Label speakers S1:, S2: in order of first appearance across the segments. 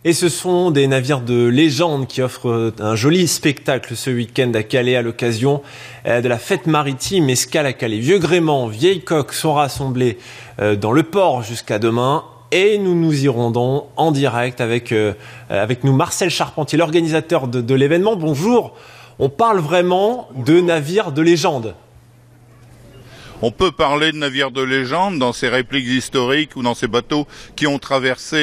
S1: Et ce sont des navires de légende qui offrent un joli spectacle ce week-end à Calais à l'occasion de la fête maritime. Escale à Calais. Vieux gréement, vieilles coques sont rassemblés dans le port jusqu'à demain. Et nous nous y rendons en direct avec nous Marcel Charpentier, l'organisateur de l'événement. Bonjour, on parle vraiment de navires de légende.
S2: On peut parler de navires de légende dans ces répliques historiques ou dans ces bateaux qui ont traversé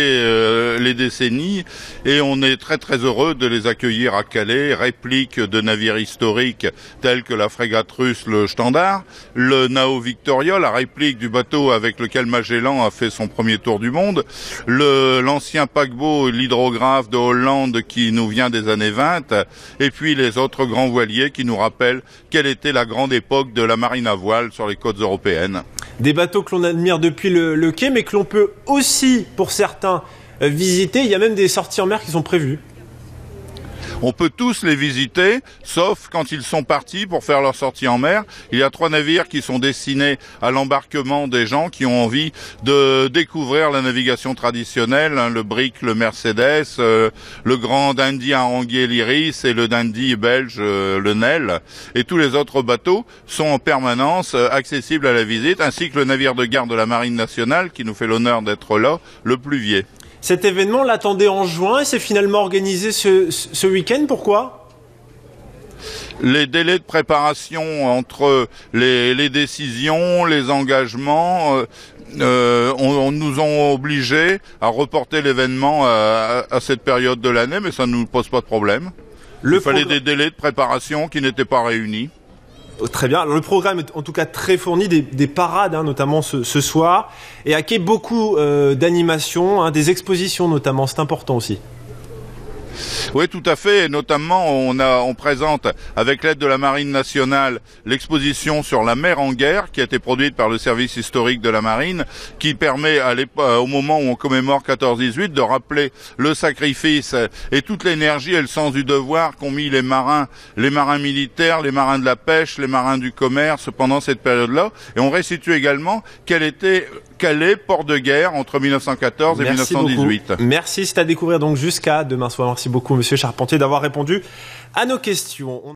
S2: les décennies, et on est très très heureux de les accueillir à Calais. Répliques de navires historiques tels que la frégate russe le Standard, le Nao Victoria, la réplique du bateau avec lequel Magellan a fait son premier tour du monde, l'ancien paquebot, l'hydrographe de Hollande qui nous vient des années 20, et puis les autres grands voiliers qui nous rappellent quelle était la grande époque de la marine à voile sur les côtes européennes.
S1: Des bateaux que l'on admire depuis le quai, mais que l'on peut aussi, pour certains, visiter. Il y a même des sorties en mer qui sont prévues.
S2: On peut tous les visiter, sauf quand ils sont partis pour faire leur sortie en mer. Il y a 3 navires qui sont destinés à l'embarquement des gens qui ont envie de découvrir la navigation traditionnelle, le brick, le Mercedes, le grand dandy haranguier l'Iris et le dandy belge, le Nel. Et tous les autres bateaux sont en permanence accessibles à la visite, ainsi que le navire de guerre de la Marine nationale qui nous fait l'honneur d'être là, le Pluvier.
S1: Cet événement, l'attendait en juin et c'est finalement organisé ce week-end. Pourquoi ?
S2: Les délais de préparation entre les décisions, les engagements, nous ont obligés à reporter l'événement à cette période de l'année, mais ça ne nous pose pas de problème. Il fallait des délais de préparation qui n'étaient pas réunis.
S1: Très bien. Alors, le programme est en tout cas très fourni, des parades notamment ce soir, et à quai beaucoup d'animations, des expositions notamment, c'est important aussi.
S2: Oui, tout à fait. Et notamment, on présente, avec l'aide de la Marine nationale, l'exposition sur la mer en guerre, qui a été produite par le service historique de la Marine, qui permet, au moment où on commémore 14-18, de rappeler le sacrifice et toute l'énergie et le sens du devoir qu'ont mis les marins militaires, les marins de la pêche, les marins du commerce pendant cette période-là. Et on restitue également quel était Calais, port de guerre, entre 1914 et 1918.
S1: Beaucoup. Merci, c'est à découvrir donc jusqu'à demain soir. Merci beaucoup, Monsieur Charpentier, d'avoir répondu à nos questions.